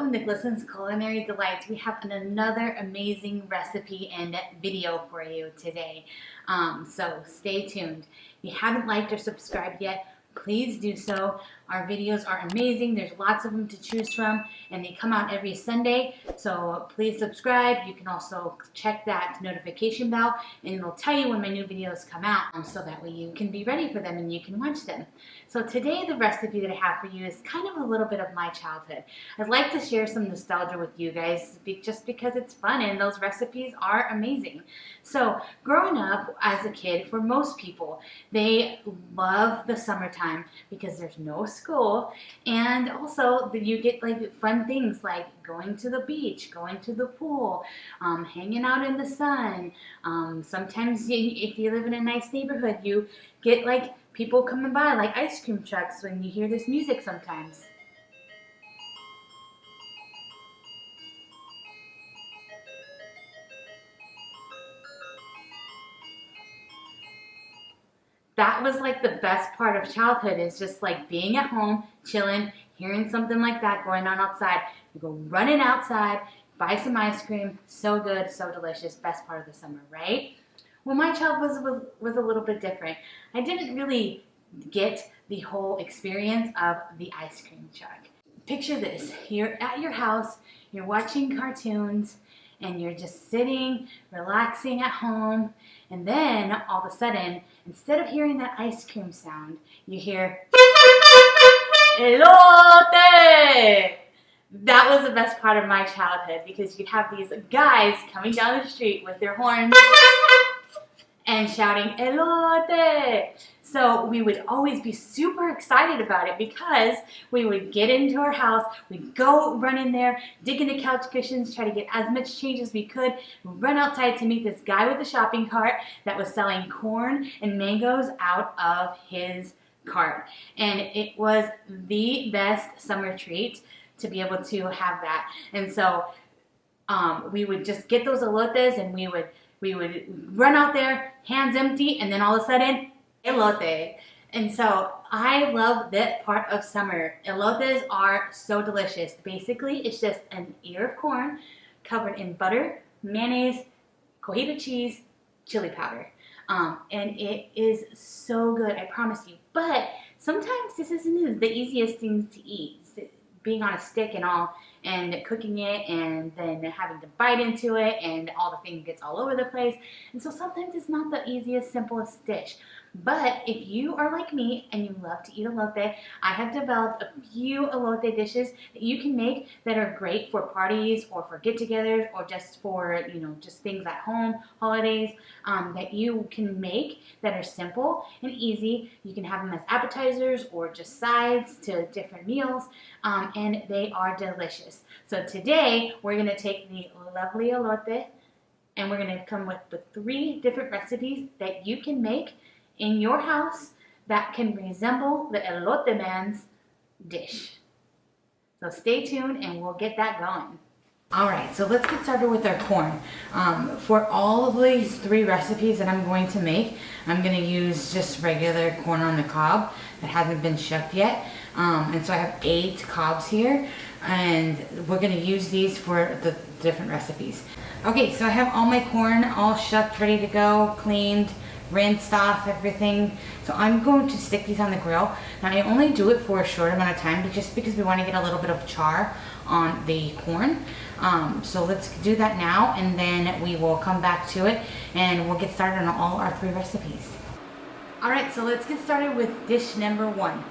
welcome to Glisten's Culinary Delights. We have another amazing recipe and video for you today. So stay tuned. If you haven't liked or subscribed yet, please do so. Our videos are amazing. There's lots of them to choose from, and they come out every Sunday. So please subscribe. You can also check that notification bell, and it'll tell you when my new videos come out, so that way you can be ready for them and you can watch them. So today the recipe that I have for you is kind of a little bit of my childhood. I'd like to share some nostalgia with you guys just because it's fun and those recipes are amazing. So growing up as a kid, for most people, they love the summertime because there's no school, and also you get like fun things like going to the beach, going to the pool, hanging out in the sun. Sometimes if you live in a nice neighborhood, you get like people coming by like ice cream trucks when you hear this music sometimes. That was like the best part of childhood, is just like being at home, chilling, hearing something like that going on outside. You go running outside, buy some ice cream. So good, so delicious. Best part of the summer, right? Well, my childhood was a little bit different. I didn't really get the whole experience of the ice cream truck. Picture this. You're at your house, you're watching cartoons, and you're just sitting, relaxing at home, and then all of a sudden, instead of hearing that ice cream sound, you hear Elote! That was the best part of my childhood, because you'd have these guys coming down the street with their horns and shouting Elote. So we would always be super excited about it, because we would get into our house, we'd go run in there, dig into couch cushions, try to get as much change as we could, run outside to meet this guy with a shopping cart that was selling corn and mangoes out of his cart. And it was the best summer treat to be able to have that. And so we would just get those elotes, and we would run out there, hands empty, and then all of a sudden, elote. And so I love that part of summer. Elotes are so delicious. Basically, it's just an ear of corn covered in butter, mayonnaise, cojita cheese, chili powder. And it is so good, I promise you. But sometimes this isn't the easiest things to eat. Being on a stick and all, and cooking it, and then having to bite into it, and all the thing gets all over the place. And so sometimes it's not the easiest, simplest dish. But if you are like me and you love to eat elote, I have developed a few elote dishes that you can make that are great for parties or for get-togethers, or just for, just things at home, holidays, that you can make that are simple and easy. You can have them as appetizers or just sides to different meals, and they are delicious. So today we're going to take the lovely elote, and we're going to come with the 3 different recipes that you can make in your house that can resemble the elote man's dish. So stay tuned and we'll get that going. Alright, so let's get started with our corn. For all of these 3 recipes that I'm going to make, I'm going to use just regular corn on the cob that hasn't been shucked yet. And so I have 8 cobs here, and we're going to use these for the different recipes. Okay, so I have all my corn all shucked, ready to go, cleaned, rinsed off everything. So I'm going to stick these on the grill. Now I only do it for a short amount of time, just because we want to get a little bit of char on the corn. So let's do that now, and then we will come back to it and we'll get started on all our 3 recipes. Alright, so let's get started with dish number 1.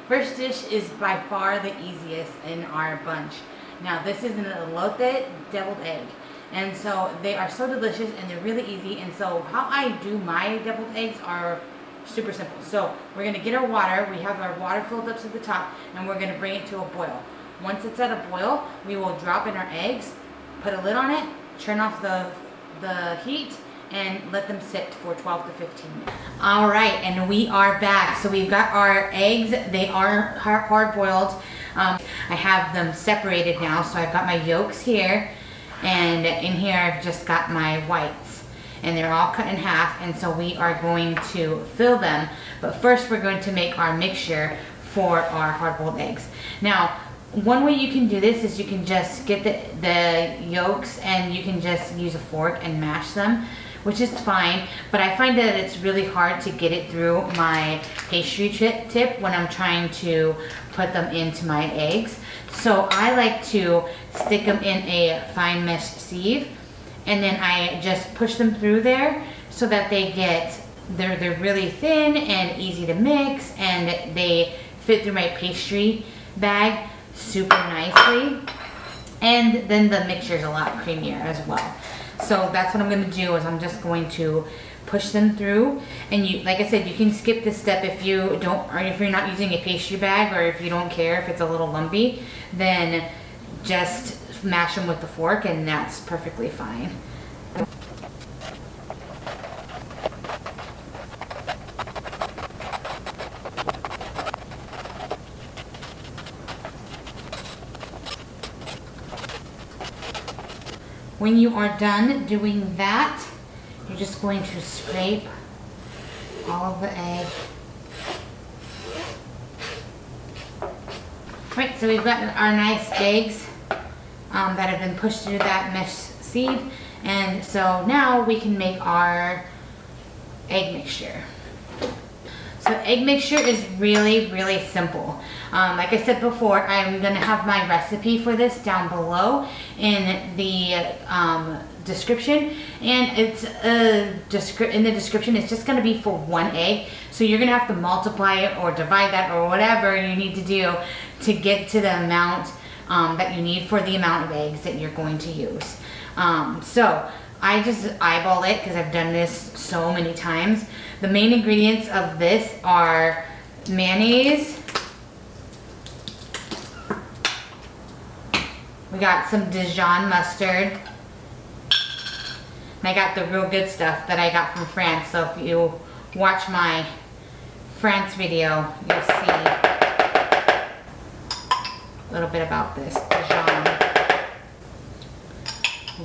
First dish is by far the easiest in our bunch. Now this is an elote deviled egg. And so they are so delicious, and they're really easy. And so how I do my deviled eggs are super simple. So we're going to get our water. We have our water filled up to the top, and we're going to bring it to a boil. Once it's at a boil, we will drop in our eggs, put a lid on it, turn off the heat, and let them sit for 12 to 15 minutes. All right, and we are back. So we've got our eggs. They are hard boiled. I have them separated now. So I've got my yolks here, and in here I've just got my whites, and they're all cut in half. And so we are going to fill them, but first we're going to make our mixture for our hard-boiled eggs. Now one way you can do this is you can just get the yolks and you can just use a fork and mash them, which is fine, but I find that it's really hard to get it through my pastry tip when I'm trying to put them into my eggs. So I like to stick them in a fine mesh sieve, and then I just push them through there so that they're really thin and easy to mix, and they fit through my pastry bag super nicely. And then the mixture is a lot creamier as well. So that's what I'm going to do, is I'm just going to push them through. And you, like I said, you can skip this step if you don't, or if you're not using a pastry bag, or if you don't care if it's a little lumpy, then just mash them with the fork and that's perfectly fine. When you are done doing that, you're just going to scrape all of the egg. Right, so we've got our nice eggs that have been pushed through that mesh sieve, and so now we can make our egg mixture. So egg mixture is really, really simple. Like I said before, I'm gonna have my recipe for this down below in the description, and it's in the description it's just gonna be for one egg, so you're gonna have to multiply it or divide that or whatever you need to do to get to the amount that you need for the amount of eggs that you're going to use. So I just eyeball it because I've done this so many times. The main ingredients of this are mayonnaise. We got some Dijon mustard. And I got the real good stuff that I got from France. So if you watch my France video, you'll see a little bit about this Dijon.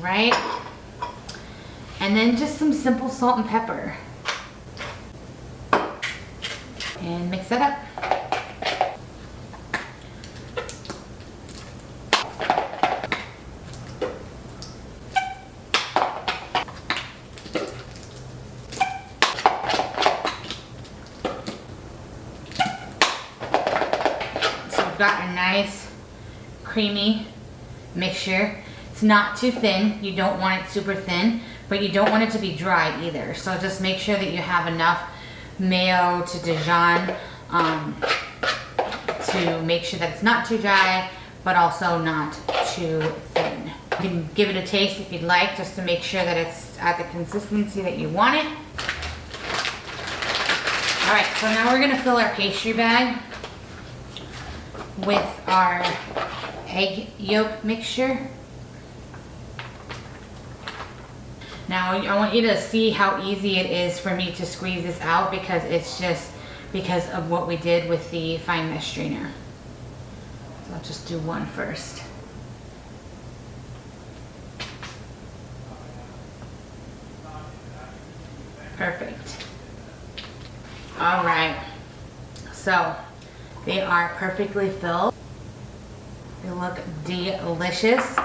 Right? And then just some simple salt and pepper. And mix that up. So we've got a nice creamy mixture. It's not too thin. You don't want it super thin, but you don't want it to be dry either. So just make sure that you have enough mayo to Dijon to make sure that it's not too dry, but also not too thin. You can give it a taste if you'd like, just to make sure that it's at the consistency that you want it. All right, so now we're gonna fill our pastry bag with our egg yolk mixture. Now I want you to see how easy it is for me to squeeze this out, because it's just because of what we did with the fine mesh strainer. So I'll just do one first. Perfect. All right, so they are perfectly filled. They look delicious.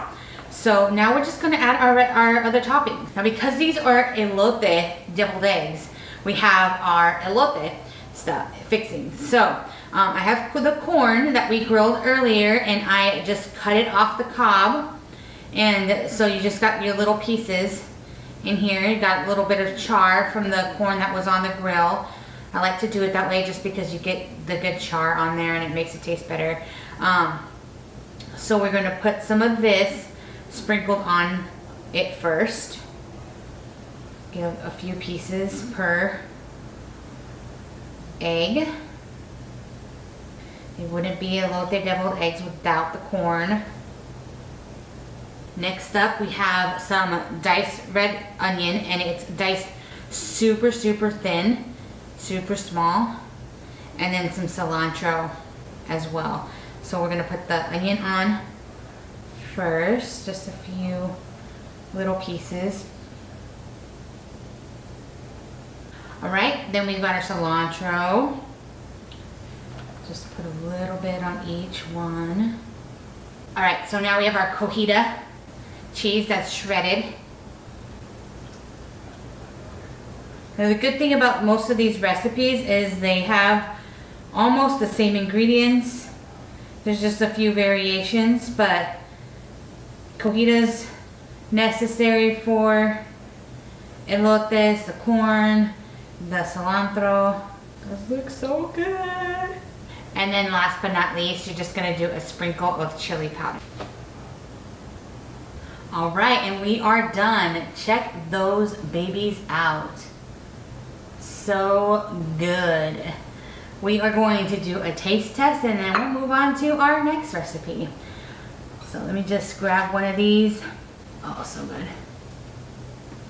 So now we're just going to add our other toppings. Now because these are elote deviled eggs, we have our elote stuff, fixings. So I have the corn that we grilled earlier, and I just cut it off the cob. And so you just got your little pieces in here. You got a little bit of char from the corn that was on the grill. I like to do it that way just because you get the good char on there and it makes it taste better. So we're going to put some of this sprinkled on it first. Give a few pieces per egg. It wouldn't be elote deviled eggs without the corn. Next up, we have some diced red onion, and it's diced super, super thin, super small, and then some cilantro as well. So we're gonna put the onion on first, just a few little pieces. All right, then we've got our cilantro. Just put a little bit on each one. All right, so now we have our cojita cheese that's shredded. Now the good thing about most of these recipes is they have almost the same ingredients. There's just a few variations, but cojita's necessary for elotes, the corn, the cilantro. Those look so good. And then last but not least, you're just gonna do a sprinkle of chili powder. All right, and we are done. Check those babies out. So good. We are going to do a taste test and then we'll move on to our next recipe. So let me just grab one of these. Oh, so good.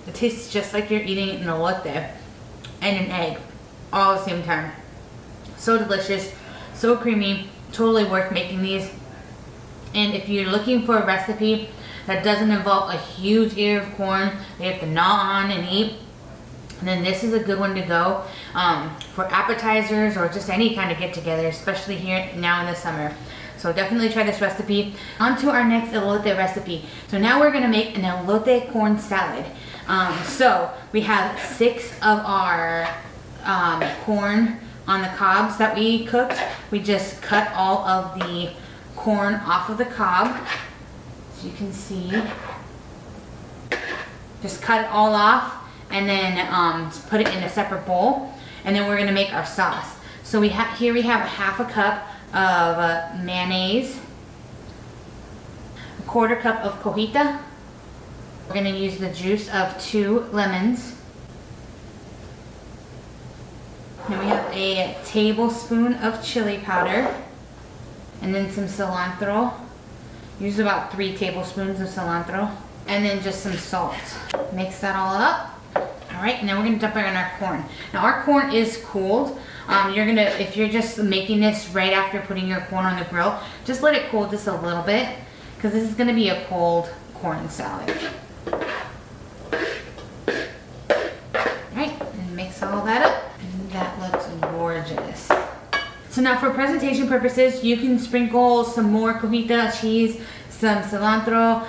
It tastes just like you're eating an elote and an egg all at the same time. So delicious, so creamy, totally worth making these. And if you're looking for a recipe that doesn't involve a huge ear of corn that you have to gnaw on and eat, then this is a good one to go for appetizers or just any kind of get together, especially here now in the summer. So definitely try this recipe. On to our next elote recipe. So now we're gonna make an elote corn salad. So we have 6 of our corn on the cobs that we cooked. We just cut all of the corn off of the cob. As you can see, just cut it all off and then put it in a separate bowl. And then we're gonna make our sauce. So here we have a half a cup of mayonnaise, a 1/4 cup of cojita. We're gonna use the juice of 2 lemons. Then we have a tablespoon of chili powder and then some cilantro. Use about 3 tablespoons of cilantro and then just some salt. Mix that all up. All right, and then we're gonna dump it on our corn. Now our corn is cooled. If you're just making this right after putting your corn on the grill, just let it cool just a little bit because this is gonna be a cold corn salad. Alright, and mix all that up. And that looks gorgeous. So now for presentation purposes, you can sprinkle some more cojita cheese, some cilantro,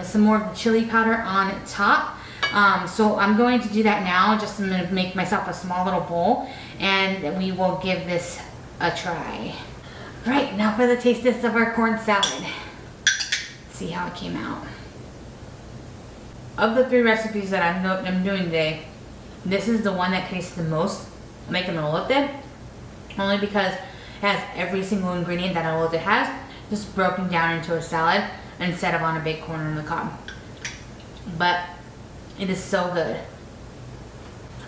some more of the chili powder on top. So I'm going to do that now. I'm going to make myself a small little bowl and we will give this a try. All right, now for the taste test of our corn salad. Let's see how it came out. Of the 3 recipes that I'm doing today, this is the one that tastes the most like an elote, only because it has every single ingredient that an elote has, just broken down into a salad instead of on a big corn on the cob. But it is so good.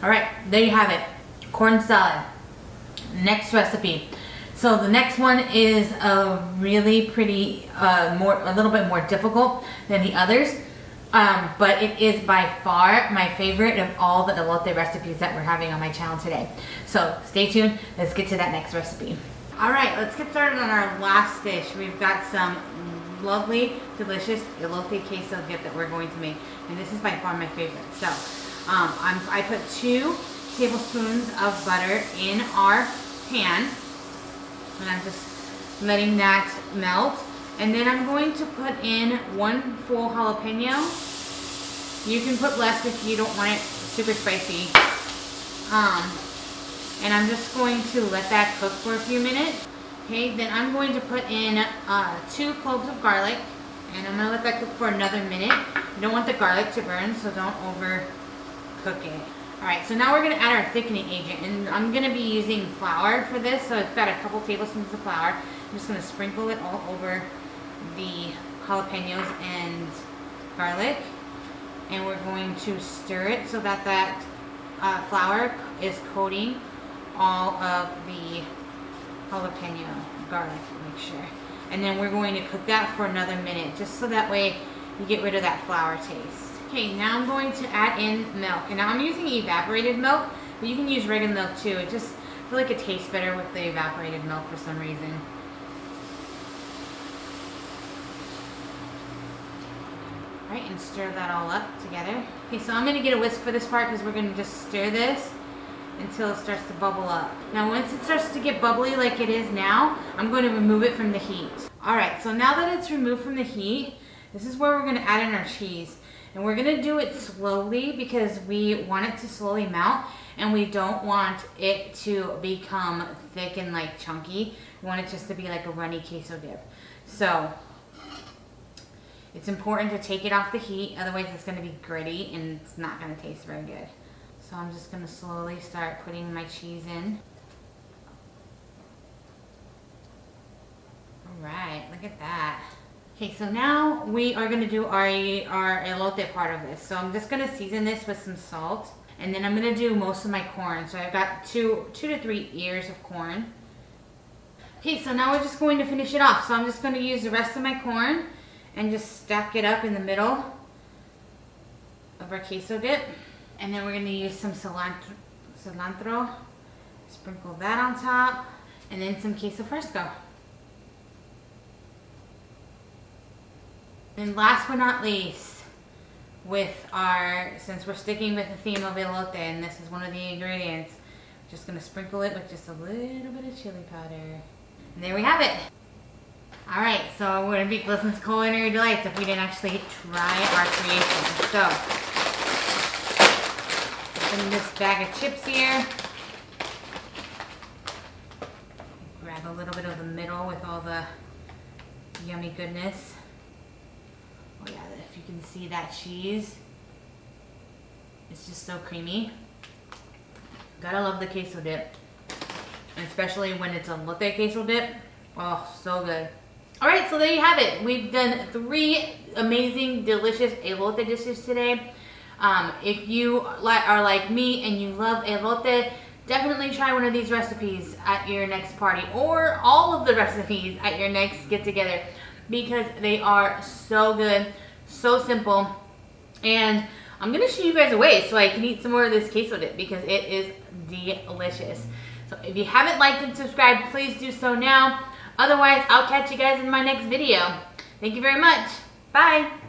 All right, there you have it. Corn salad. Next recipe. So the next one is a really pretty, a little bit more difficult than the others. But it is by far my favorite of all the elote recipes that we're having on my channel today. So stay tuned. Let's get to that next recipe. All right, let's get started on our last dish. We've got some lovely, delicious elote queso dip that we're going to make, and this is by far my favorite. So I put 2 tablespoons of butter in our pan, and I'm just letting that melt. And then I'm going to put in 1 full jalapeno. You can put less if you don't want it super spicy. And I'm just going to let that cook for a few minutes. Okay, then I'm going to put in 2 cloves of garlic, and I'm gonna let that cook for another minute. You don't want the garlic to burn, so don't overcook it. All right, so now we're gonna add our thickening agent, and I'm gonna be using flour for this, so it's got a couple tablespoons of flour. I'm just gonna sprinkle it all over the jalapenos and garlic, and we're going to stir it so that flour is coating all of the jalapeno garlic, make sure. And then we're going to cook that for another minute, just so that way you get rid of that flour taste. Okay, now I'm going to add in milk, and now I'm using evaporated milk, but you can use regular milk too. I feel like it tastes better with the evaporated milk for some reason. Alright, and stir that all up together. Okay, so I'm going to get a whisk for this part because we're going to just stir this until it starts to bubble up. Now once it starts to get bubbly like it is now, I'm going to remove it from the heat. All right, so now that it's removed from the heat, this is where we're gonna add in our cheese. And we're gonna do it slowly because we want it to slowly melt and we don't want it to become thick and like chunky. We want it just to be like a runny queso dip. So it's important to take it off the heat, otherwise it's gonna be gritty and it's not gonna taste very good. So I'm just gonna slowly start putting my cheese in. All right, look at that. Okay, so now we are gonna do our elote part of this. So I'm just gonna season this with some salt, and then I'm gonna do most of my corn. So I've got two to 3 ears of corn. Okay, so now we're just going to finish it off. So I'm just gonna use the rest of my corn and just stack it up in the middle of our queso dip. And then we're gonna use some cilantro, sprinkle that on top, and then some queso fresco. And last but not least, since we're sticking with the theme of elote, and this is one of the ingredients, just gonna sprinkle it with just a little bit of chili powder. And there we have it. All right, so it wouldn't be Glisten's Culinary Delights if we didn't actually try our creation. So, open this bag of chips here. Grab a little bit of the middle with all the yummy goodness. Oh yeah, if you can see that cheese, it's just so creamy. Gotta love the queso dip, and especially when it's a elote queso dip. Oh, so good. All right, so there you have it. We've done 3 amazing, delicious elote dishes today. If you are like me and you love elote, definitely try one of these recipes at your next party, or all of the recipes at your next get-together, because they are so good, so simple. And I'm gonna show you guys away so I can eat some more of this queso dip because it is delicious. So if you haven't liked and subscribed, please do so now. Otherwise, I'll catch you guys in my next video. Thank you very much. Bye.